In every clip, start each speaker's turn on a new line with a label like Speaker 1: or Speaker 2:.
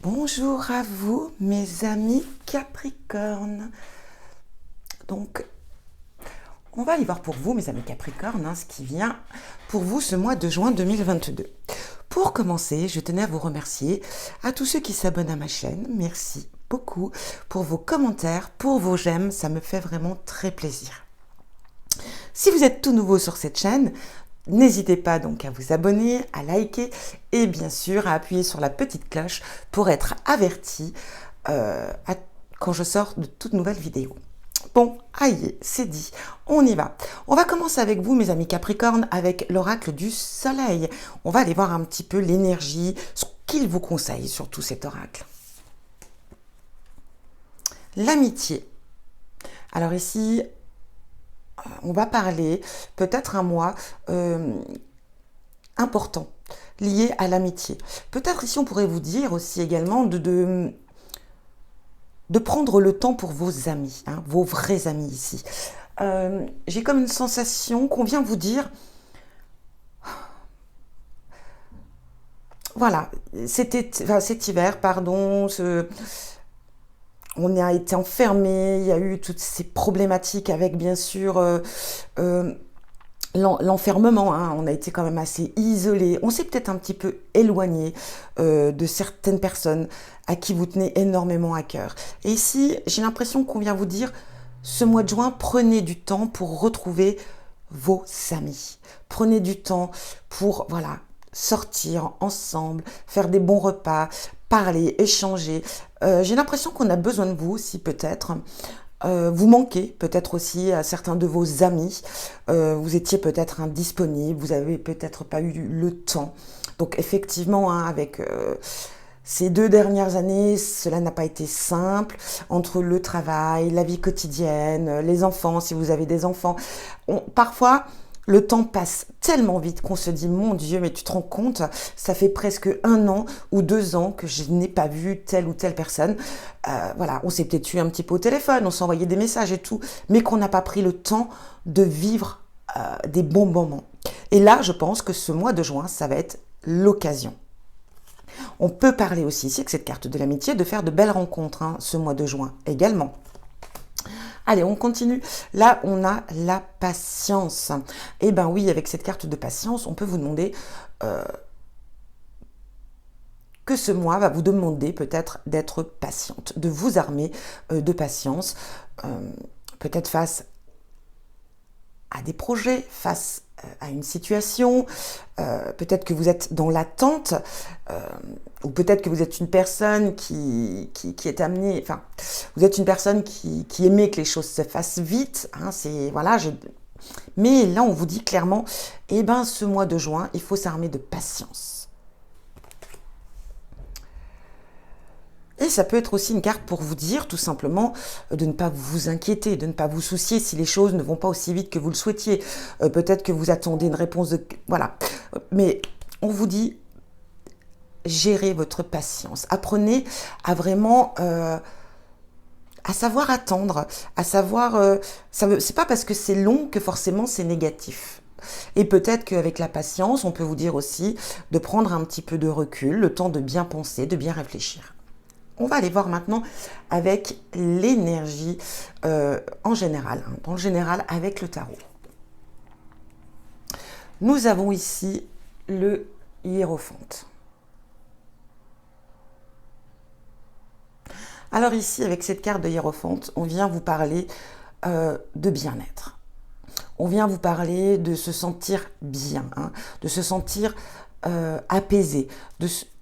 Speaker 1: Bonjour à vous, mes amis Capricorne. Donc, on va aller voir pour vous, mes amis Capricorne, ce qui vient pour vous ce mois de juin 2022. Pour commencer, je tenais à vous remercier à tous ceux qui s'abonnent à ma chaîne. Merci beaucoup pour vos commentaires, pour vos j'aime. Ça me fait vraiment très plaisir. Si vous êtes tout nouveau sur cette chaîne, n'hésitez pas donc à vous abonner, à liker et bien sûr à appuyer sur la petite cloche pour être averti quand je sors de toutes nouvelles vidéos. Bon, aïe, c'est dit, on y va. On va commencer avec vous, mes amis Capricorne, avec l'oracle du soleil. On va aller voir un petit peu l'énergie, ce qu'il vous conseille sur tout cet oracle. L'amitié. Alors ici, on va parler peut-être un mois important lié à l'amitié. Peut-être ici on pourrait vous dire aussi également de prendre le temps pour vos amis, vos vrais amis ici. J'ai comme une sensation qu'on vient vous dire, voilà, cet hiver, pardon, on a été enfermé, il y a eu toutes ces problématiques avec bien sûr l'enfermement, on a été quand même assez isolé, on s'est peut-être un petit peu éloigné de certaines personnes à qui vous tenez énormément à cœur. Et ici, j'ai l'impression qu'on vient vous dire, ce mois de juin, prenez du temps pour retrouver vos amis. Prenez du temps pour, voilà, sortir ensemble, faire des bons repas, parler, échanger. J'ai l'impression qu'on a besoin de vous aussi peut-être. Vous manquez peut-être aussi à certains de vos amis, vous étiez peut-être indisponible, vous avez peut-être pas eu le temps. Donc effectivement, avec ces 2 dernières années, cela n'a pas été simple, entre le travail, la vie quotidienne, les enfants, si vous avez des enfants. Parfois, le temps passe tellement vite qu'on se dit, mon Dieu, mais tu te rends compte, ça fait presque 1 an ou 2 ans que je n'ai pas vu telle ou telle personne. Voilà, on s'est peut-être eu un petit peu au téléphone, on s'envoyait des messages et tout, mais qu'on n'a pas pris le temps de vivre des bons moments. Et là, je pense que ce mois de juin, ça va être l'occasion. On peut parler aussi ici, avec cette carte de l'amitié, de faire de belles rencontres ce mois de juin également. Allez, on continue. Là, on a la patience. Eh bien oui, avec cette carte de patience, on peut vous demander que ce mois va vous demander peut-être d'être patiente, de vous armer de patience, peut-être face à des projets, face à une situation, peut-être que vous êtes dans l'attente, ou peut-être que vous êtes une personne qui est amenée, enfin, vous êtes une personne qui aimait que les choses se fassent vite, voilà, mais là on vous dit clairement, eh ben ce mois de juin, il faut s'armer de patience. Et ça peut être aussi une carte pour vous dire tout simplement de ne pas vous inquiéter, de ne pas vous soucier si les choses ne vont pas aussi vite que vous le souhaitiez. Peut-être que vous attendez une réponse de... Voilà. Mais on vous dit, gérez votre patience. Apprenez à vraiment... à savoir attendre, à savoir... c'est pas parce que c'est long que forcément c'est négatif. Et peut-être qu'avec la patience, on peut vous dire aussi de prendre un petit peu de recul, le temps de bien penser, de bien réfléchir. On va aller voir maintenant avec l'énergie en général, dans le général avec le tarot. Nous avons ici le hiérophante. Alors ici, avec cette carte de hiérophante, on vient vous parler de bien-être. On vient vous parler de se sentir bien, de se sentir apaisé.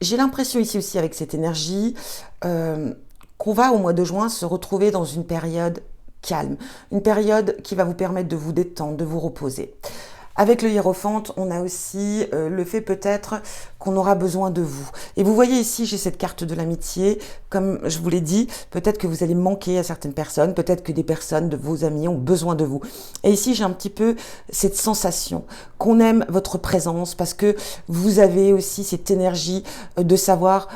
Speaker 1: J'ai l'impression ici aussi avec cette énergie qu'on va au mois de juin se retrouver dans une période calme, une période qui va vous permettre de vous détendre, de vous reposer. Avec le hiérophante, on a aussi le fait peut-être qu'on aura besoin de vous. Et vous voyez ici, j'ai cette carte de l'amitié. Comme je vous l'ai dit, peut-être que vous allez manquer à certaines personnes, peut-être que des personnes de vos amis ont besoin de vous. Et ici, j'ai un petit peu cette sensation qu'on aime votre présence parce que vous avez aussi cette énergie de savoir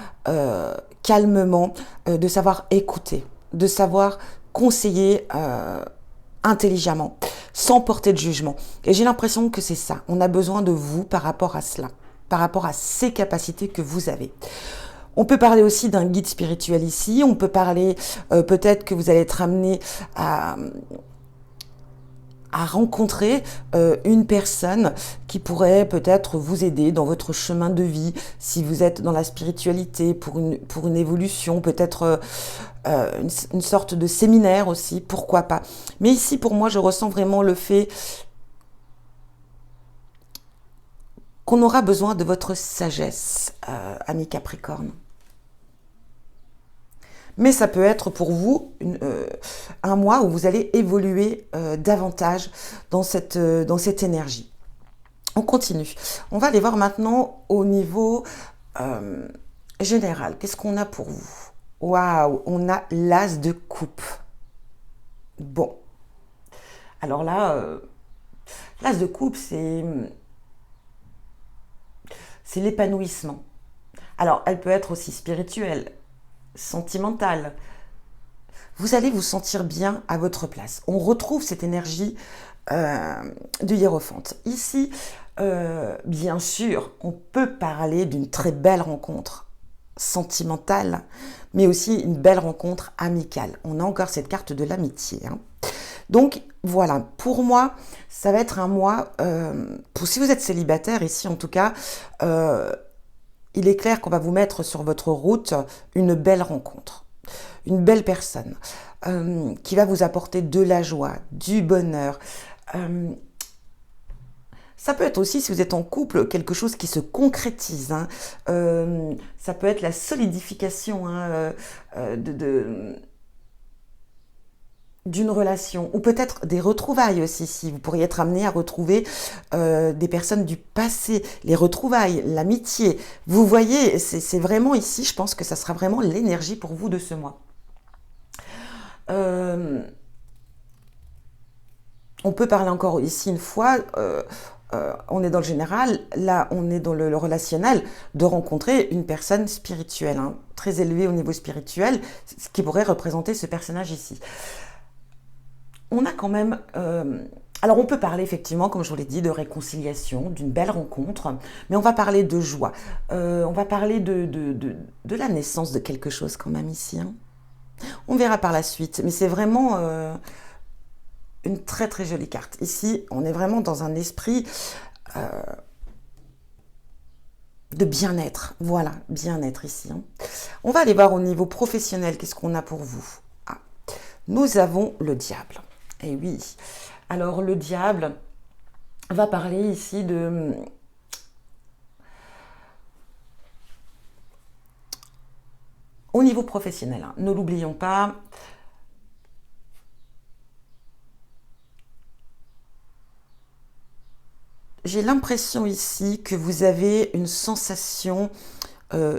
Speaker 1: calmement, de savoir écouter, de savoir conseiller intelligemment, sans porter de jugement. Et j'ai l'impression que c'est ça. On a besoin de vous par rapport à cela, par rapport à ces capacités que vous avez. On peut parler aussi d'un guide spirituel ici. On peut parler peut-être que vous allez être amené à rencontrer une personne qui pourrait peut-être vous aider dans votre chemin de vie, si vous êtes dans la spiritualité, pour une évolution, peut-être une sorte de séminaire aussi, pourquoi pas. Mais ici, pour moi, je ressens vraiment le fait qu'on aura besoin de votre sagesse, ami Capricorne. Mais ça peut être pour vous un mois où vous allez évoluer davantage dans cette énergie. On continue. On va aller voir maintenant au niveau général. Qu'est-ce qu'on a pour vous? Waouh, on a l'as de coupe. Bon. Alors là, l'as de coupe, c'est l'épanouissement. Alors, elle peut être aussi spirituelle, sentimentale. Vous allez vous sentir bien à votre place. On retrouve cette énergie du hiérophante. Ici, bien sûr, on peut parler d'une très belle rencontre sentimentale, mais aussi une belle rencontre amicale. On a encore cette carte de l'amitié. Hein. Donc voilà, pour moi, ça va être un mois, si vous êtes célibataire ici en tout cas, il est clair qu'on va vous mettre sur votre route une belle rencontre, une belle personne qui va vous apporter de la joie, du bonheur. Ça peut être aussi, si vous êtes en couple, quelque chose qui se concrétise. Hein. Ça peut être la solidification hein, d'une relation, ou peut-être des retrouvailles aussi, si vous pourriez être amené à retrouver des personnes du passé, les retrouvailles, l'amitié. Vous voyez, c'est vraiment ici, je pense que ça sera vraiment l'énergie pour vous de ce mois. On peut parler encore ici une fois, on est dans le général, là on est dans le relationnel, de rencontrer une personne spirituelle, hein, très élevée au niveau spirituel, ce qui pourrait représenter ce personnage ici. On a quand même... alors on peut parler effectivement, comme je vous l'ai dit, de réconciliation, d'une belle rencontre, mais on va parler de joie, on va parler de la naissance de quelque chose quand même ici. Hein. On verra par la suite, mais c'est vraiment une très très jolie carte. Ici, on est vraiment dans un esprit de bien-être. Voilà, bien-être ici. Hein. On va aller voir au niveau professionnel, qu'est-ce qu'on a pour vous. Ah, nous avons le diable. Et oui, alors le diable va parler ici de... Au niveau professionnel, hein, ne l'oublions pas, j'ai l'impression ici que vous avez une sensation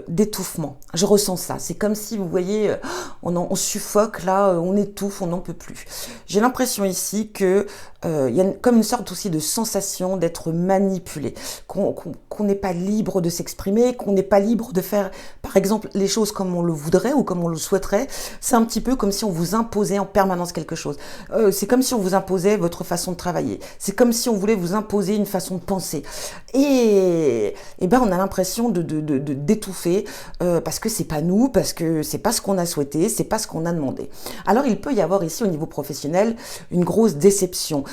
Speaker 1: d'étouffement. Je ressens ça. C'est comme si, vous voyez, on suffoque là, on étouffe, on n'en peut plus. J'ai l'impression ici que il y a comme une sorte aussi de sensation d'être manipulé, qu'on n'est pas libre de s'exprimer, qu'on n'est pas libre de faire, par exemple, les choses comme on le voudrait ou comme on le souhaiterait. C'est un petit peu comme si on vous imposait en permanence quelque chose. C'est comme si on vous imposait votre façon de travailler. C'est comme si on voulait vous imposer une façon de penser. Et ben, on a l'impression d'étouffer parce que c'est pas nous, parce que c'est pas ce qu'on a souhaité, c'est pas ce qu'on a demandé. Alors il peut y avoir ici au niveau professionnel une grosse déception,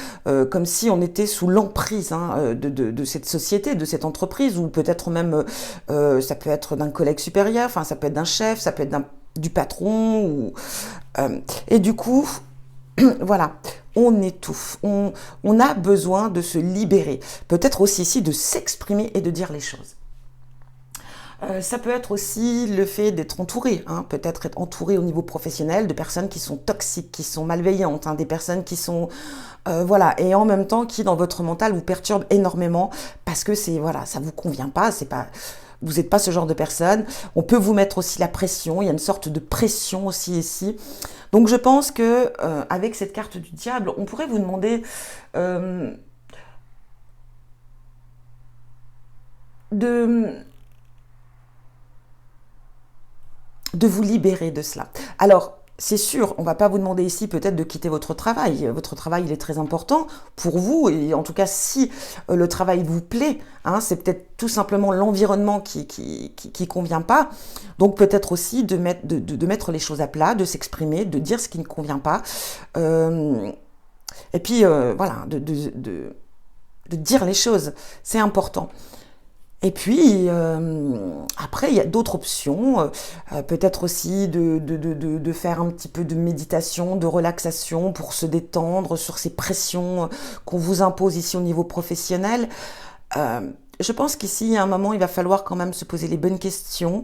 Speaker 1: comme si on était sous l'emprise hein, de cette société, de cette entreprise, ou peut-être même ça peut être d'un collègue supérieur, enfin ça peut être d'un chef, ça peut être du patron, ou, et du coup voilà, on étouffe, on a besoin de se libérer, peut-être aussi ici de s'exprimer et de dire les choses. Ça peut être aussi le fait d'être entouré, hein, peut-être être entouré au niveau professionnel de personnes qui sont toxiques, qui sont malveillantes, hein, des personnes qui sont... voilà, et en même temps qui dans votre mental vous perturbent énormément parce que voilà, ça vous convient pas, vous n'êtes pas ce genre de personne. On peut vous mettre aussi la pression, il y a une sorte de pression aussi ici. Donc je pense que avec cette carte du diable, on pourrait vous demander de vous libérer de cela. Alors, c'est sûr, on va pas vous demander ici peut-être de quitter votre travail. Votre travail, il est très important pour vous. Et en tout cas, si le travail vous plaît, hein, c'est peut-être tout simplement l'environnement qui convient pas. Donc peut-être aussi de mettre les choses à plat, de s'exprimer, de dire ce qui ne convient pas. Euh, et puis, voilà, de dire les choses. C'est important. Et puis, après, il y a d'autres options. Peut-être aussi de faire un petit peu de méditation, de relaxation pour se détendre sur ces pressions qu'on vous impose ici au niveau professionnel. Je pense qu'ici, à un moment, il va falloir quand même se poser les bonnes questions.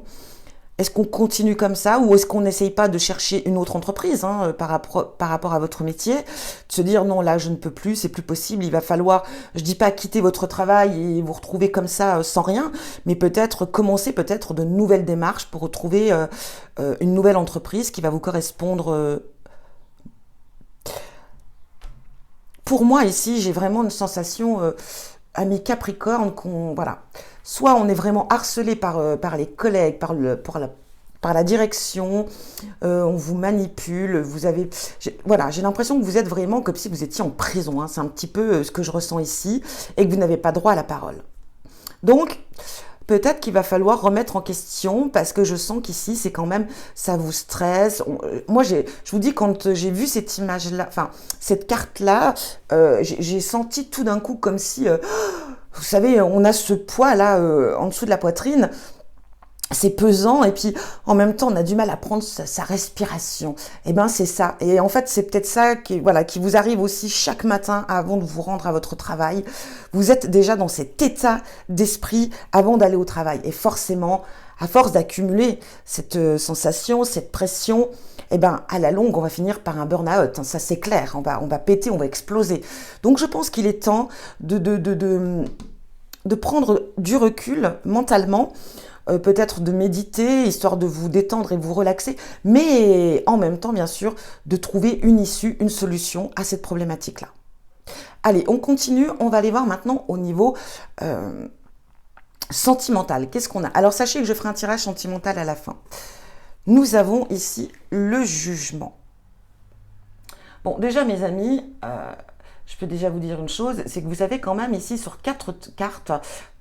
Speaker 1: Est-ce qu'on continue comme ça ou est-ce qu'on n'essaye pas de chercher une autre entreprise, hein, par rapport à votre métier, de se dire non, là je ne peux plus, c'est plus possible, il va falloir, je dis pas quitter votre travail et vous retrouver comme ça sans rien, mais peut-être commencer peut-être de nouvelles démarches pour retrouver une nouvelle entreprise qui va vous correspondre. Pour moi ici, j'ai vraiment une sensation à mi Capricorne qu'on voilà, soit on est vraiment harcelé par les collègues, par la direction, on vous manipule, voilà, j'ai l'impression que vous êtes vraiment comme si vous étiez en prison, hein, c'est un petit peu ce que je ressens ici, et que vous n'avez pas droit à la parole. Donc, peut-être qu'il va falloir remettre en question parce que je sens qu'ici, c'est quand même, ça vous stresse. Moi, je vous dis, quand j'ai vu cette image-là, enfin, cette carte-là, j'ai senti tout d'un coup comme si, vous savez, on a ce poids-là en dessous de la poitrine. C'est pesant et puis en même temps on a du mal à prendre sa respiration. Et ben c'est ça. Et en fait c'est peut-être ça qui vous arrive aussi chaque matin avant de vous rendre à votre travail. Vous êtes déjà dans cet état d'esprit avant d'aller au travail. Et forcément, à force d'accumuler cette sensation, cette pression, eh ben à la longue on va finir par un burn-out. Ça c'est clair. On va péter, on va exploser. Donc je pense qu'il est temps de prendre du recul mentalement, peut-être de méditer, histoire de vous détendre et vous relaxer, mais en même temps, bien sûr, de trouver une issue, une solution à cette problématique-là. Allez, on continue, on va aller voir maintenant au niveau sentimental. Qu'est-ce qu'on a? Alors, sachez que je ferai un tirage sentimental à la fin. Nous avons ici le jugement. Bon, déjà, mes amis, je peux déjà vous dire une chose, c'est que vous avez quand même ici sur 4 cartes,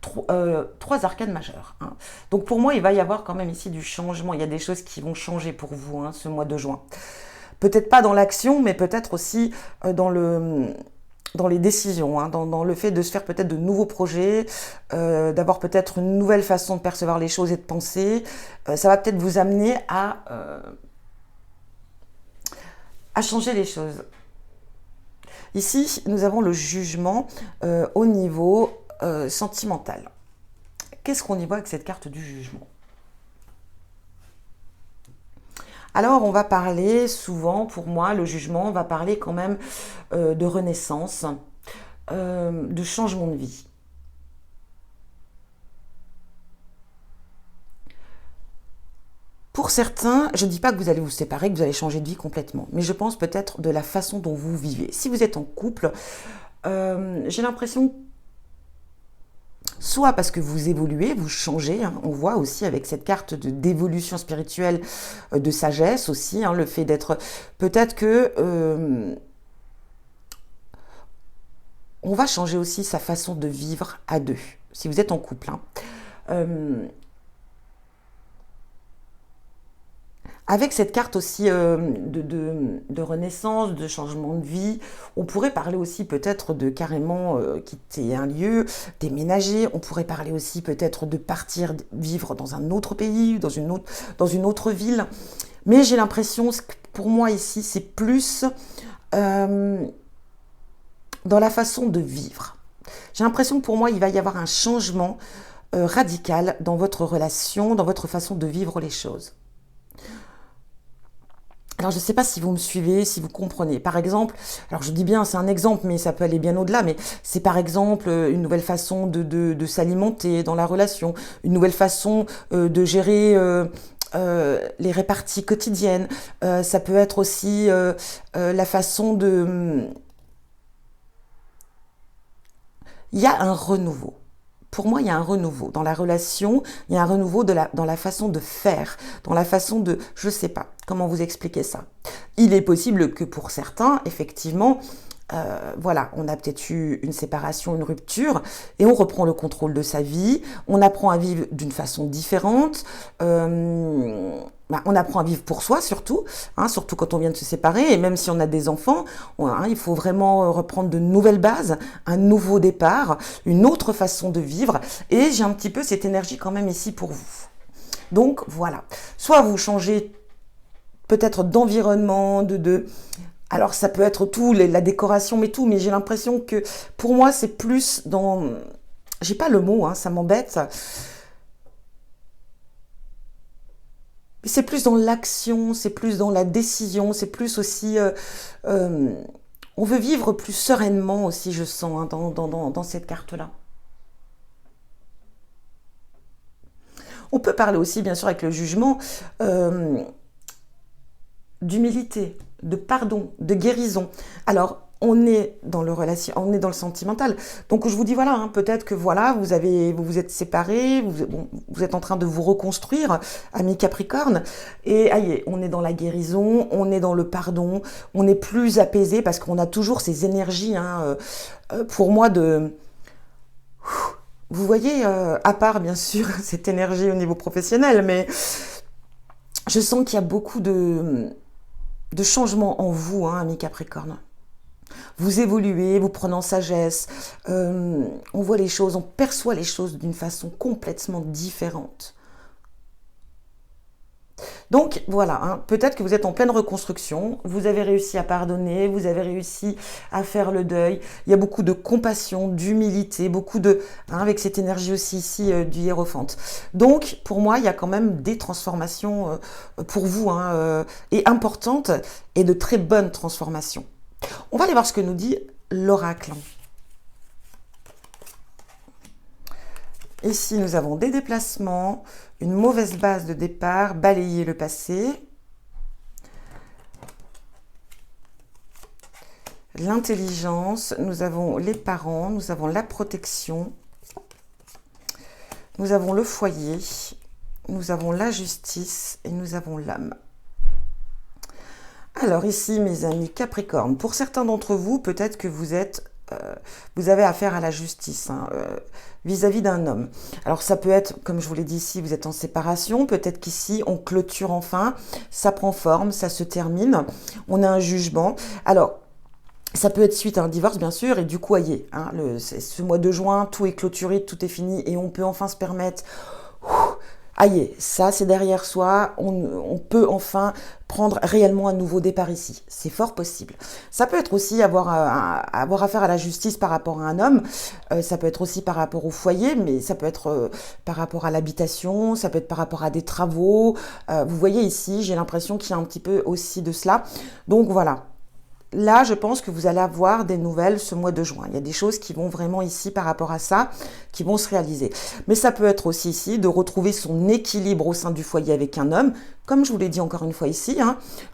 Speaker 1: 3 arcanes majeures, hein. Donc pour moi, il va y avoir quand même ici du changement. Il y a des choses qui vont changer pour vous, hein, ce mois de juin. Peut-être pas dans l'action, mais peut-être aussi dans les décisions, hein, dans le fait de se faire peut-être de nouveaux projets, d'avoir peut-être une nouvelle façon de percevoir les choses et de penser. Ça va peut-être vous amener à changer les choses. Ici, nous avons le jugement au niveau sentimental. Qu'est-ce qu'on y voit avec cette carte du jugement? Alors, on va parler souvent, pour moi, le jugement, on va parler quand même de renaissance, de changement de vie. Pour certains, je ne dis pas que vous allez vous séparer, que vous allez changer de vie complètement, mais je pense peut-être de la façon dont vous vivez. Si vous êtes en couple, j'ai l'impression, soit parce que vous évoluez, vous changez, hein, on voit aussi avec cette carte d'évolution spirituelle, de sagesse aussi, hein, le fait d'être, peut-être que on va changer aussi sa façon de vivre à deux, si vous êtes en couple, hein. Avec cette carte aussi de renaissance, de changement de vie, on pourrait parler aussi peut-être de carrément quitter un lieu, déménager, on pourrait parler aussi peut-être de partir vivre dans un autre pays, dans une autre ville. Mais j'ai l'impression que pour moi ici, c'est plus dans la façon de vivre. J'ai l'impression que pour moi, il va y avoir un changement radical dans votre relation, dans votre façon de vivre les choses. Alors, je ne sais pas si vous me suivez, si vous comprenez. Par exemple, alors je dis bien, c'est un exemple, mais ça peut aller bien au-delà, mais c'est par exemple une nouvelle façon de s'alimenter dans la relation, une nouvelle façon de gérer les réparties quotidiennes. Ça peut être aussi la façon de... Il y a un renouveau. pour moi, il y a un renouveau. Dans la relation, il y a un renouveau dans la façon de faire, dans la façon de... Je sais pas comment vous expliquer ça. Il est possible que pour certains, effectivement, voilà, on a peut-être eu une séparation, une rupture, et on reprend le contrôle de sa vie, on apprend à vivre d'une façon différente, on apprend à vivre pour soi surtout, surtout quand on vient de se séparer, et même si on a des enfants, il faut vraiment reprendre de nouvelles bases, un nouveau départ, une autre façon de vivre, et j'ai un petit peu cette énergie quand même ici pour vous. Donc voilà, soit vous changez peut-être d'environnement, alors ça peut être tout, la décoration, mais j'ai l'impression que pour moi c'est plus dans... J'ai pas le mot, ça m'embête. C'est plus dans l'action, c'est plus dans la décision, c'est plus aussi... on veut vivre plus sereinement aussi, je sens, dans cette carte-là. On peut parler aussi, bien sûr, avec le jugement, d'humilité, de pardon, de guérison. Alors, on est dans on est dans le sentimental. Donc, je vous dis, voilà, peut-être que voilà, vous vous êtes séparés, vous êtes en train de vous reconstruire, ami Capricorne, et aïe, on est dans la guérison, on est dans le pardon, on est plus apaisé parce qu'on a toujours ces énergies, pour moi, vous voyez, à part, bien sûr, cette énergie au niveau professionnel, mais je sens qu'il y a beaucoup de changements en vous, ami Capricorne. Vous évoluez, vous prenez en sagesse, on voit les choses, on perçoit les choses d'une façon complètement différente. Donc voilà, peut-être que vous êtes en pleine reconstruction, vous avez réussi à pardonner, vous avez réussi à faire le deuil. Il y a beaucoup de compassion, d'humilité, beaucoup de... avec cette énergie aussi ici du hiérophante. Donc pour moi, il y a quand même des transformations pour vous, et importantes, et de très bonnes transformations. On va aller voir ce que nous dit l'oracle. Ici, nous avons des déplacements, une mauvaise base de départ, balayer le passé, l'intelligence, nous avons les parents, nous avons la protection, nous avons le foyer, nous avons la justice et nous avons l'âme. Alors ici, mes amis Capricorne, pour certains d'entre vous, peut-être que vous avez affaire à la justice vis-à-vis d'un homme. Alors ça peut être, comme je vous l'ai dit ici, vous êtes en séparation, peut-être qu'ici on clôture enfin, ça prend forme, ça se termine, on a un jugement. Alors ça peut être suite à un divorce, bien sûr, et du coup, ce mois de juin, tout est clôturé, tout est fini, et on peut enfin se permettre... ça c'est derrière soi, on peut enfin prendre réellement un nouveau départ ici. C'est fort possible. Ça peut être aussi avoir affaire à la justice par rapport à un homme, ça peut être aussi par rapport au foyer, mais ça peut être par rapport à l'habitation, ça peut être par rapport à des travaux. Vous voyez ici, j'ai l'impression qu'il y a un petit peu aussi de cela. Donc voilà. Là, je pense que vous allez avoir des nouvelles ce mois de juin. Il y a des choses qui vont vraiment ici par rapport à ça, qui vont se réaliser. Mais ça peut être aussi ici de retrouver son équilibre au sein du foyer avec un homme. Comme je vous l'ai dit encore une fois ici,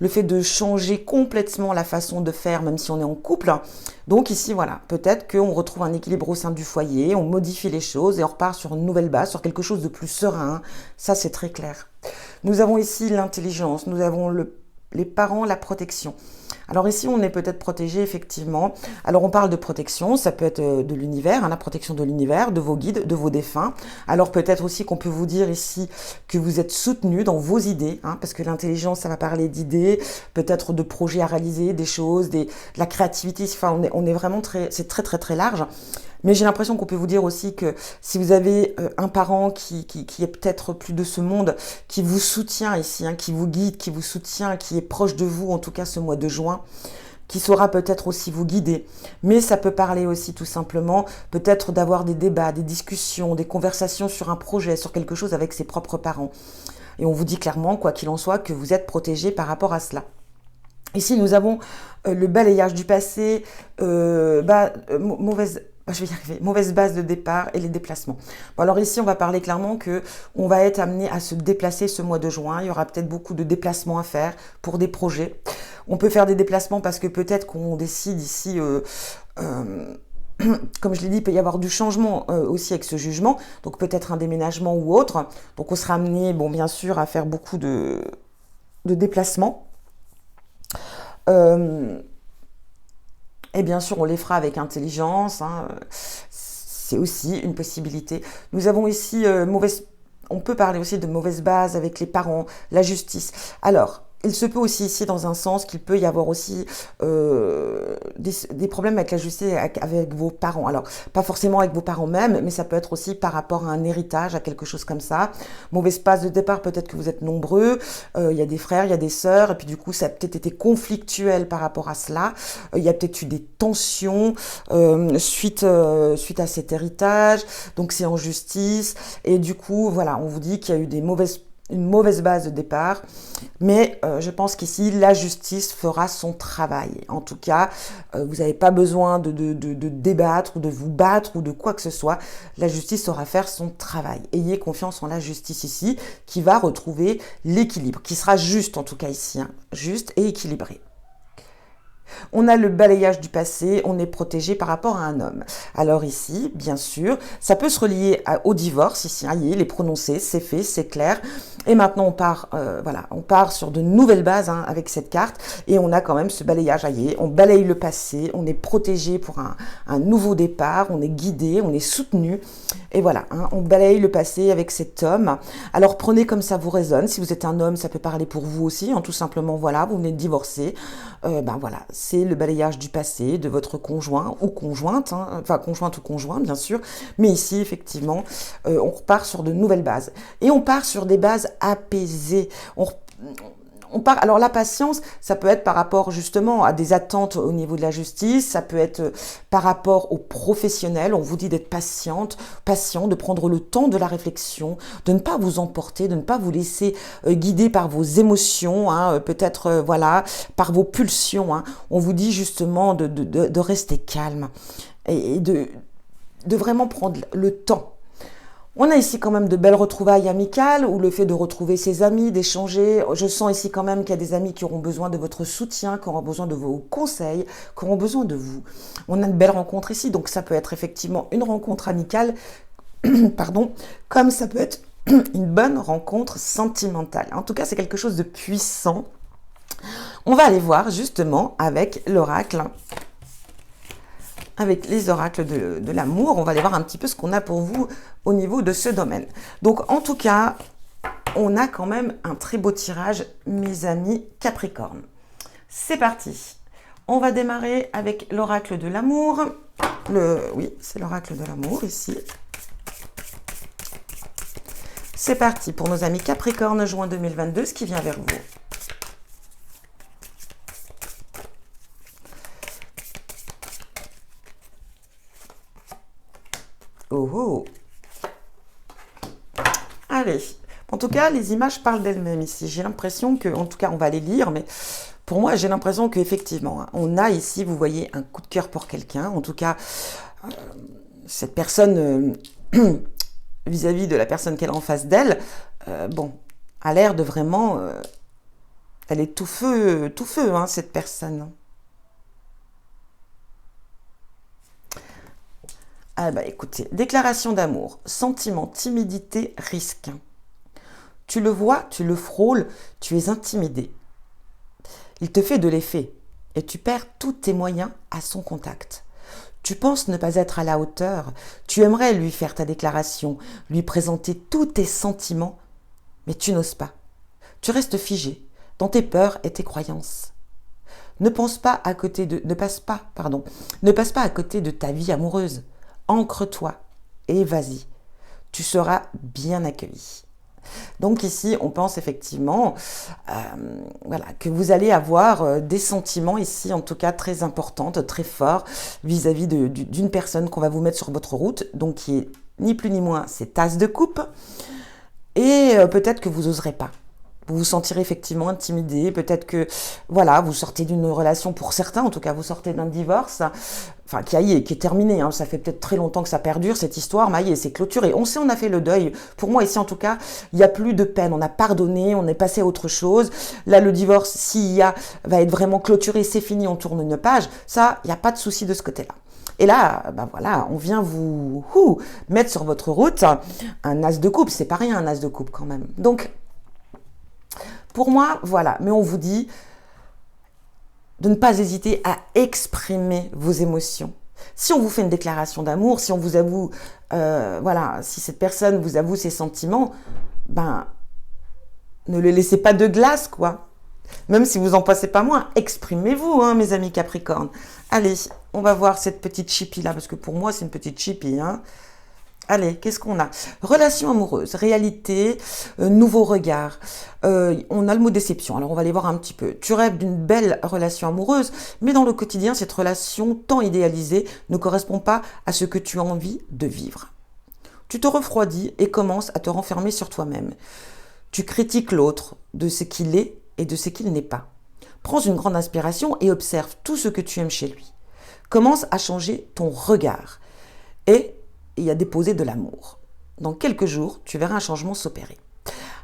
Speaker 1: le fait de changer complètement la façon de faire, même si on est en couple. Donc ici, voilà, peut-être qu'on retrouve un équilibre au sein du foyer, on modifie les choses et on repart sur une nouvelle base, sur quelque chose de plus serein. Ça, c'est très clair. Nous avons ici l'intelligence, nous avons les parents, la protection. Alors ici, on est peut-être protégé, effectivement. Alors, on parle de protection, ça peut être de l'univers, la protection de l'univers, de vos guides, de vos défunts. Alors, peut-être aussi qu'on peut vous dire ici que vous êtes soutenu dans vos idées, parce que l'intelligence, ça va parler d'idées, peut-être de projets à réaliser, des choses, de la créativité. Enfin, on est vraiment c'est très, très, très large. Mais j'ai l'impression qu'on peut vous dire aussi que si vous avez un parent qui est peut-être plus de ce monde, qui vous soutient ici, qui vous guide, qui vous soutient, qui est proche de vous, en tout cas ce mois de juin, qui saura peut-être aussi vous guider. Mais ça peut parler aussi tout simplement peut-être d'avoir des débats, des discussions, des conversations sur un projet, sur quelque chose avec ses propres parents. Et on vous dit clairement, quoi qu'il en soit, que vous êtes protégé par rapport à cela. Ici, nous avons le balayage du passé, mauvaise base de départ et les déplacements. Bon, alors ici, on va parler clairement que on va être amené à se déplacer ce mois de juin. Il y aura peut-être beaucoup de déplacements à faire pour des projets. On peut faire des déplacements parce que peut-être qu'on décide ici comme je l'ai dit, il peut y avoir du changement aussi avec ce jugement, donc peut-être un déménagement ou autre. Donc on sera amené, bon, bien sûr, à faire beaucoup de déplacements. Euh, et bien sûr, on les fera avec intelligence, hein, c'est aussi une possibilité. Nous avons ici on peut parler aussi de mauvaise base avec les parents, la justice. Alors, il se peut aussi ici dans un sens qu'il peut y avoir aussi des problèmes avec la justice avec vos parents. Alors, pas forcément avec vos parents même, mais ça peut être aussi par rapport à un héritage, à quelque chose comme ça. Mauvaise passe de départ, peut-être que vous êtes nombreux, il y a des frères, il y a des sœurs, et puis du coup, ça a peut-être été conflictuel par rapport à cela. Il y a peut-être eu des tensions suite à cet héritage, donc c'est en justice, et du coup, voilà, on vous dit qu'il y a eu une mauvaise base de départ, mais je pense qu'ici, la justice fera son travail. En tout cas, vous n'avez pas besoin de débattre ou de vous battre ou de quoi que ce soit. La justice saura faire son travail. Ayez confiance en la justice ici, qui va retrouver l'équilibre, qui sera juste en tout cas ici, hein, juste et équilibré. On a le balayage du passé, on est protégé par rapport à un homme. Alors ici, bien sûr, ça peut se relier au divorce, ici, hein, il est prononcé, c'est fait, c'est clair. Et maintenant, on part sur de nouvelles bases hein, avec cette carte, et on a quand même ce balayage, on balaye le passé, on est protégé pour un nouveau départ, on est guidé, on est soutenu, et voilà, hein, on balaye le passé avec cet homme. Alors prenez comme ça vous résonne, si vous êtes un homme, ça peut parler pour vous aussi, hein, tout simplement, voilà, vous venez de divorcer, voilà, c'est le balayage du passé de votre conjoint ou conjointe, hein, enfin conjointe ou conjoint bien sûr, mais ici effectivement on repart sur de nouvelles bases et on part sur des bases apaisées. Alors la patience, ça peut être par rapport justement à des attentes au niveau de la justice, ça peut être par rapport aux professionnels, on vous dit d'être patient, de prendre le temps de la réflexion, de ne pas vous emporter, de ne pas vous laisser guider par vos émotions, hein, peut-être voilà, par vos pulsions. Hein. On vous dit justement de rester calme et de vraiment prendre le temps. On a ici quand même de belles retrouvailles amicales, ou le fait de retrouver ses amis, d'échanger. Je sens ici quand même qu'il y a des amis qui auront besoin de votre soutien, qui auront besoin de vos conseils, qui auront besoin de vous. On a de belles rencontres ici, donc ça peut être effectivement une rencontre amicale, pardon, comme ça peut être une bonne rencontre sentimentale. En tout cas, c'est quelque chose de puissant. On va aller voir justement avec l'oracle. Avec les oracles de l'amour, on va aller voir un petit peu ce qu'on a pour vous au niveau de ce domaine. Donc, en tout cas, on a quand même un très beau tirage, mes amis Capricorne. C'est parti. On va démarrer avec l'oracle de l'amour. Oui, c'est l'oracle de l'amour ici. C'est parti pour nos amis Capricorne, juin 2022, ce qui vient vers vous. Oh oh. Allez. En tout cas, les images parlent d'elles-mêmes ici. J'ai l'impression que, en tout cas, on va les lire, mais pour moi, j'ai l'impression qu'effectivement, on a ici, vous voyez, un coup de cœur pour quelqu'un. En tout cas, cette personne, vis-à-vis de la personne qu'elle a en face d'elle, a l'air de vraiment... elle est tout feu, hein, cette personne. Ah bah écoutez, déclaration d'amour, sentiment, timidité, risque. Tu le vois, tu le frôles, tu es intimidé. Il te fait de l'effet et tu perds tous tes moyens à son contact. Tu penses ne pas être à la hauteur, tu aimerais lui faire ta déclaration, lui présenter tous tes sentiments, mais tu n'oses pas. Tu restes figé dans tes peurs et tes croyances. Ne passe pas à côté de ta vie amoureuse. Ancre-toi et vas-y. Tu seras bien accueilli. Donc ici, on pense effectivement que vous allez avoir des sentiments ici, en tout cas très importants, très forts, vis-à-vis d'une personne qu'on va vous mettre sur votre route, donc qui est ni plus ni moins cette as de coupe, et peut-être que vous n'oserez pas. Vous vous sentirez effectivement intimidé, peut-être que voilà, vous sortez d'une relation, pour certains en tout cas, vous sortez d'un divorce, enfin qui est terminé, hein, ça fait peut-être très longtemps que ça perdure cette histoire, mais c'est clôturé, on sait, on a fait le deuil. Pour moi ici en tout cas, il n'y a plus de peine, on a pardonné, on est passé à autre chose. Là le divorce, s'il y a, va être vraiment clôturé, c'est fini, on tourne une page, ça, il n'y a pas de souci de ce côté-là. Et là, ben voilà, on vient vous mettre sur votre route un as de coupe. C'est pas rien, un as de coupe quand même. Donc, pour moi, voilà. Mais on vous dit de ne pas hésiter à exprimer vos émotions. Si on vous fait une déclaration d'amour, si on vous avoue, voilà, si cette personne vous avoue ses sentiments, ben, ne le laissez pas de glace, quoi. Même si vous en passez pas moins, exprimez-vous, hein, mes amis Capricorne. Allez, on va voir cette petite chipie là, parce que pour moi, c'est une petite chipie, hein. Allez, qu'est-ce qu'on a? Relation amoureuse, réalité, nouveau regard. On a le mot déception. Alors, on va aller voir un petit peu. Tu rêves d'une belle relation amoureuse, mais dans le quotidien, cette relation tant idéalisée ne correspond pas à ce que tu as envie de vivre. Tu te refroidis et commences à te renfermer sur toi-même. Tu critiques l'autre de ce qu'il est et de ce qu'il n'est pas. Prends une grande inspiration et observe tout ce que tu aimes chez lui. Commence à changer ton regard et à déposer de l'amour. Dans quelques jours, tu verras un changement s'opérer.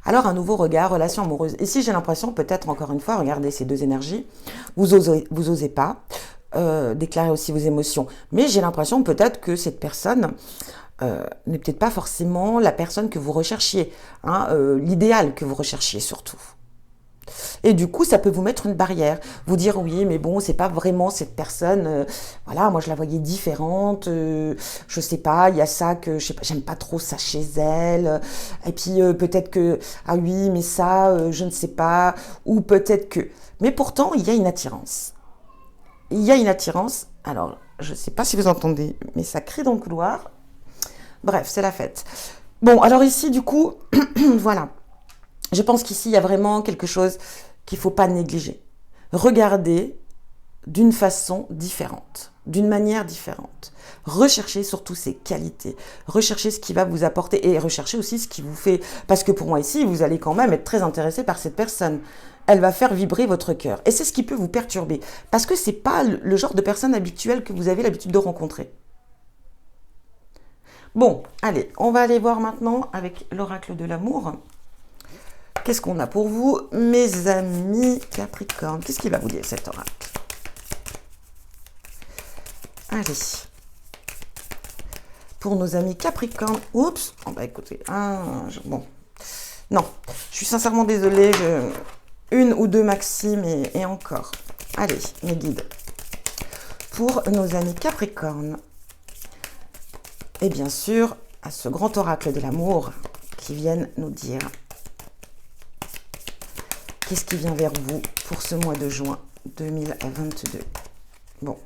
Speaker 1: Alors, un nouveau regard, relation amoureuse. Ici, j'ai l'impression, peut-être encore une fois, regardez ces deux énergies, vous osez pas déclarer aussi vos émotions. Mais j'ai l'impression peut-être que cette personne n'est peut-être pas forcément la personne que vous recherchiez, hein, l'idéal que vous recherchiez surtout. Et du coup, ça peut vous mettre une barrière, vous dire oui, mais bon, c'est pas vraiment cette personne. Voilà, moi je la voyais différente. Je sais pas, il y a ça que je sais pas, j'aime pas trop ça chez elle. Et puis peut-être que ah oui, mais ça, je ne sais pas. Ou peut-être que. Mais pourtant, il y a une attirance. Il y a une attirance. Alors, je sais pas si vous entendez, mais ça crie dans le couloir. Bref, c'est la fête. Bon, alors ici, du coup, voilà. Je pense qu'ici, il y a vraiment quelque chose qu'il ne faut pas négliger. Regardez d'une façon différente, d'une manière différente. Recherchez surtout ses qualités. Recherchez ce qui va vous apporter et recherchez aussi ce qui vous fait... Parce que pour moi ici, vous allez quand même être très intéressé par cette personne. Elle va faire vibrer votre cœur. Et c'est ce qui peut vous perturber. Parce que ce n'est pas le genre de personne habituelle que vous avez l'habitude de rencontrer. Bon, allez, on va aller voir maintenant avec l'oracle de l'amour. Qu'est-ce qu'on a pour vous, mes amis Capricorne? Qu'est-ce qu'il va vous dire, cet oracle? Allez. Pour nos amis Capricorne. Oups. On va écouter. Bon. Non. Je suis sincèrement désolée. Une ou deux maximes et encore. Allez, mes guides. Pour nos amis Capricorne. Et bien sûr, à ce grand oracle de l'amour qui viennent nous dire... Qu'est-ce qui vient vers vous pour ce mois de juin 2022? Bon,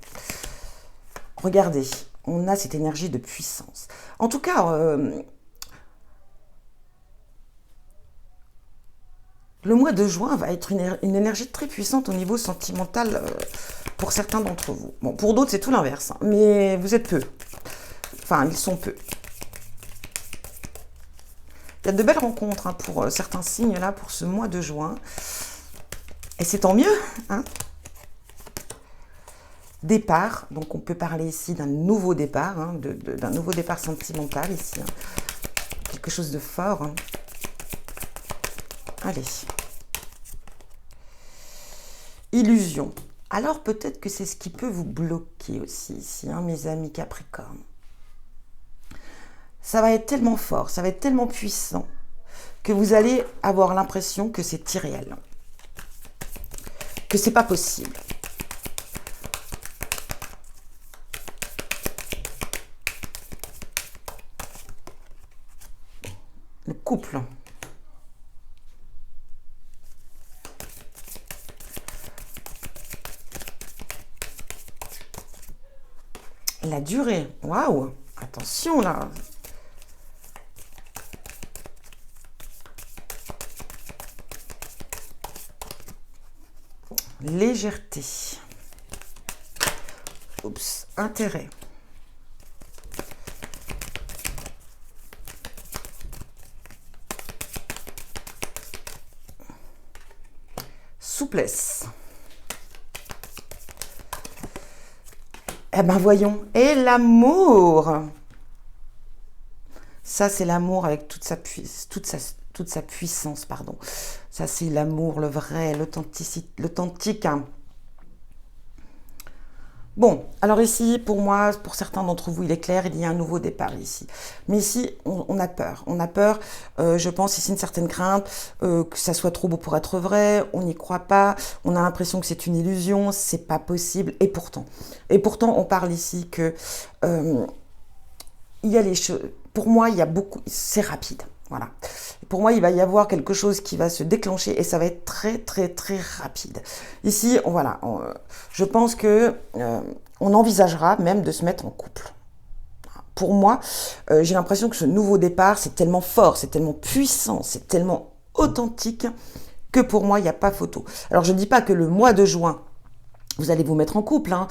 Speaker 1: regardez, on a cette énergie de puissance. En tout cas, le mois de juin va être une énergie très puissante au niveau sentimental pour certains d'entre vous. Bon, pour d'autres, c'est tout l'inverse, hein, mais vous êtes peu. Enfin, ils sont peu. Il y a de belles rencontres hein, pour certains signes là pour ce mois de juin. Et c'est tant mieux. Hein. Départ, donc on peut parler ici d'un nouveau départ, hein, d'un nouveau départ sentimental ici. Hein. Quelque chose de fort. Hein. Allez. Illusion. Alors peut-être que c'est ce qui peut vous bloquer aussi ici, hein, mes amis Capricorne. Ça va être tellement fort, ça va être tellement puissant que vous allez avoir l'impression que c'est irréel, que c'est pas possible. Le couple. La durée. Waouh! Attention là. Légèreté. Oups, intérêt. Souplesse. Eh ben voyons. Et l'amour. Ça, c'est l'amour avec toute sa puissance, pardon. Ça, c'est l'amour, le vrai, l'authentique. Hein. Bon, alors ici, pour moi, pour certains d'entre vous, il est clair, il y a un nouveau départ ici. Mais ici, on a peur. On a peur, je pense ici une certaine crainte, que ça soit trop beau pour être vrai, on n'y croit pas, on a l'impression que c'est une illusion, c'est pas possible, et pourtant, on parle ici que euh, il y a les choses. Pour moi, il y a beaucoup. C'est rapide. Voilà. Pour moi, il va y avoir quelque chose qui va se déclencher et ça va être très, très, très rapide. Ici, je pense que on envisagera même de se mettre en couple. Pour moi, j'ai l'impression que ce nouveau départ, c'est tellement fort, c'est tellement puissant, c'est tellement authentique que pour moi, il n'y a pas photo. Alors, je ne dis pas que le mois de juin vous allez vous mettre en couple, hein.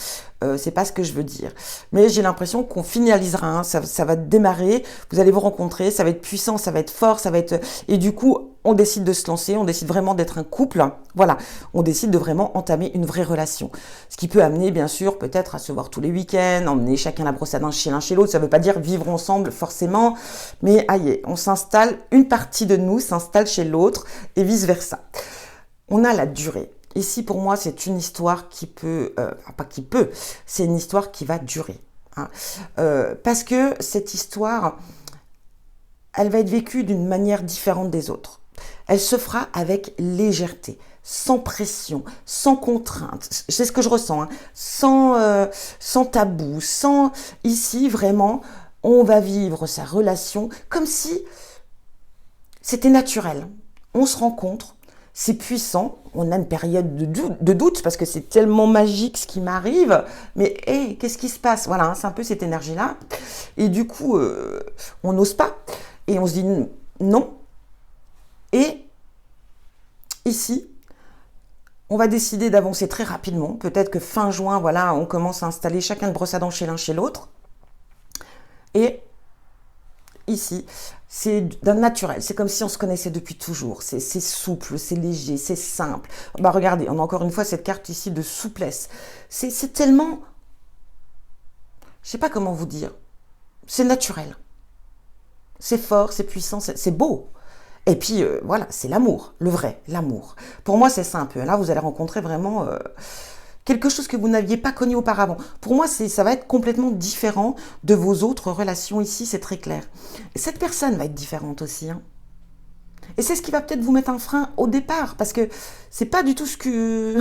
Speaker 1: C'est pas ce que je veux dire. Mais j'ai l'impression qu'on finalisera, hein. Ça va démarrer, vous allez vous rencontrer, ça va être puissant, ça va être fort, ça va être... Et du coup, on décide de se lancer, on décide vraiment d'être un couple. Voilà, on décide de vraiment entamer une vraie relation. Ce qui peut amener, bien sûr, peut-être à se voir tous les week-ends, emmener chacun la brosse à dents chez l'un chez l'autre. Ça veut pas dire vivre ensemble forcément, mais aïe, on s'installe, une partie de nous s'installe chez l'autre et vice-versa. On a la durée. Ici, pour moi, c'est une histoire qui peut, pas qui peut, c'est une histoire qui va durer. Hein. Parce que cette histoire, elle va être vécue d'une manière différente des autres. Elle se fera avec légèreté, sans pression, sans contrainte. C'est ce que je ressens, hein. Sans tabou, sans... Ici, vraiment, on va vivre sa relation comme si c'était naturel. On se rencontre, c'est puissant, on a une période de doute parce que c'est tellement magique ce qui m'arrive, mais hey, qu'est-ce qui se passe? Voilà, hein, c'est un peu cette énergie-là. Et du coup, on n'ose pas et on se dit non. Et ici, on va décider d'avancer très rapidement. Peut-être que fin juin, voilà, on commence à installer chacun de brosse à dents chez l'un chez l'autre. Et ici, c'est d'un naturel. C'est comme si on se connaissait depuis toujours. C'est souple, c'est léger, c'est simple. Bah regardez, on a encore une fois cette carte ici de souplesse. C'est tellement, je sais pas comment vous dire. C'est naturel. C'est fort, c'est puissant, c'est beau. Et puis voilà, c'est l'amour, le vrai, l'amour. Pour moi, c'est ça un peu. Là, vous allez rencontrer vraiment quelque chose que vous n'aviez pas connu auparavant. Pour moi, ça va être complètement différent de vos autres relations ici, c'est très clair. Et cette personne va être différente aussi, hein. Et c'est ce qui va peut-être vous mettre un frein au départ, parce que c'est pas du tout ce que...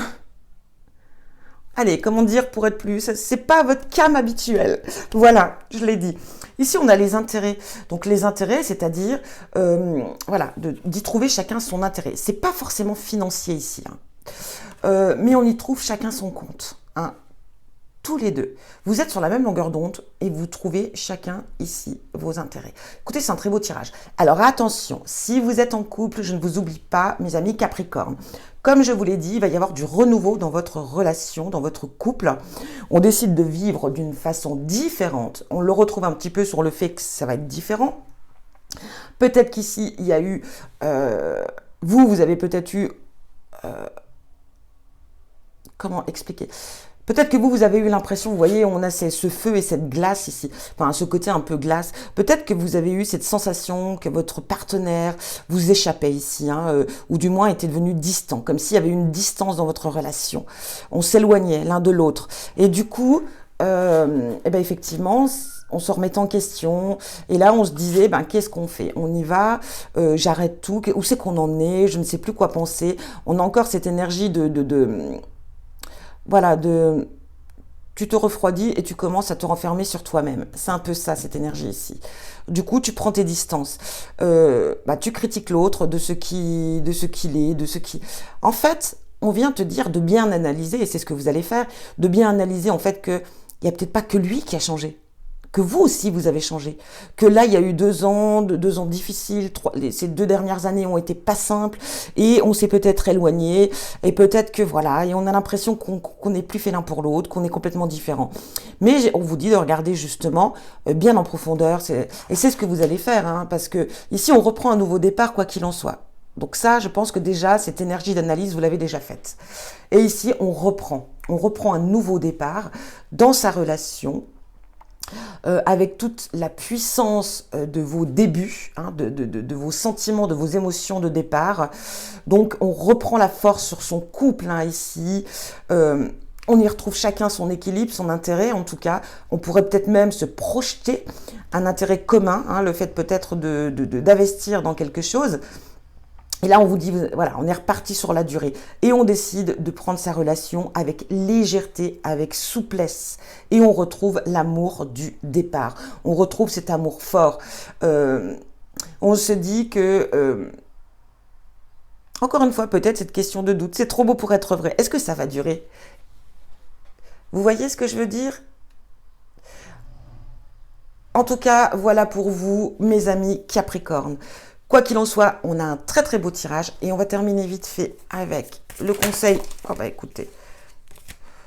Speaker 1: Allez, comment dire pour être plus... C'est pas votre cam habituel. Voilà, je l'ai dit. Ici, on a les intérêts. Donc, les intérêts, c'est-à-dire, voilà, d'y trouver chacun son intérêt. C'est pas forcément financier ici, hein. Mais on y trouve chacun son compte, hein, tous les deux. Vous êtes sur la même longueur d'onde et vous trouvez chacun ici vos intérêts. Écoutez, c'est un très beau tirage. Alors attention, si vous êtes en couple, je ne vous oublie pas, mes amis Capricorne. Comme je vous l'ai dit, il va y avoir du renouveau dans votre relation, dans votre couple. On décide de vivre d'une façon différente. On le retrouve un petit peu sur le fait que ça va être différent. Peut-être qu'ici, il y a eu... vous avez peut-être eu... comment expliquer? Peut-être que vous avez eu l'impression, vous voyez, on a ce feu et cette glace ici, enfin ce côté un peu glace. Peut-être que vous avez eu cette sensation que votre partenaire vous échappait ici, hein, ou du moins était devenu distant, comme s'il y avait une distance dans votre relation. On s'éloignait l'un de l'autre. Et du coup, eh ben effectivement, on se remettait en question. Et là, on se disait, ben qu'est-ce qu'on fait? On y va, j'arrête tout. Où c'est qu'on en est? Je ne sais plus quoi penser. On a encore cette énergie voilà, tu te refroidis et tu commences à te renfermer sur toi-même. C'est un peu ça, cette énergie ici. Du coup, tu prends tes distances. Tu critiques l'autre de ce qu'il est, de ce qui... En fait, on vient te dire de bien analyser, et c'est ce que vous allez faire, de bien analyser en fait que il n'y a peut-être pas que lui qui a changé. Que vous aussi, vous avez changé. Que là, il y a eu 2 ans, 2 ans difficiles, ces 2 dernières années ont été pas simples, et on s'est peut-être éloigné, et peut-être que voilà, et on a l'impression qu'on n'est plus fait l'un pour l'autre, qu'on est complètement différent. Mais on vous dit de regarder justement bien en profondeur, et c'est ce que vous allez faire, hein, parce que ici, on reprend un nouveau départ, quoi qu'il en soit. Donc ça, je pense que déjà, cette énergie d'analyse, vous l'avez déjà faite. Et ici, on reprend un nouveau départ dans sa relation, avec toute la puissance de vos débuts, hein, de vos sentiments, de vos émotions de départ. Donc, on reprend la force sur son couple, hein, ici. On y retrouve chacun son équilibre, son intérêt. En tout cas, on pourrait peut-être même se projeter un intérêt commun, hein, le fait peut-être d'investir dans quelque chose. Et là, on vous dit, voilà, on est reparti sur la durée. Et on décide de prendre sa relation avec légèreté, avec souplesse. Et on retrouve l'amour du départ. On retrouve cet amour fort. On se dit que, encore une fois, peut-être cette question de doute, c'est trop beau pour être vrai. Est-ce que ça va durer? Vous voyez ce que je veux dire? En tout cas, voilà pour vous, mes amis Capricorne. Quoi qu'il en soit, on a un très très beau tirage et on va terminer vite fait avec le conseil. Oh bah écoutez,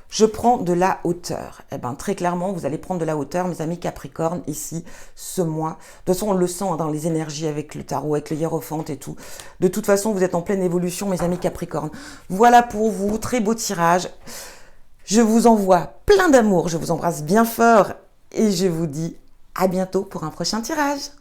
Speaker 1: je prends de la hauteur. Eh bien très clairement, vous allez prendre de la hauteur, mes amis Capricorne, ici, ce mois. De toute façon, on le sent dans les énergies avec le tarot, avec le hiérophante et tout. De toute façon, vous êtes en pleine évolution, mes amis Capricorne. Voilà pour vous, très beau tirage. Je vous envoie plein d'amour, je vous embrasse bien fort et je vous dis à bientôt pour un prochain tirage.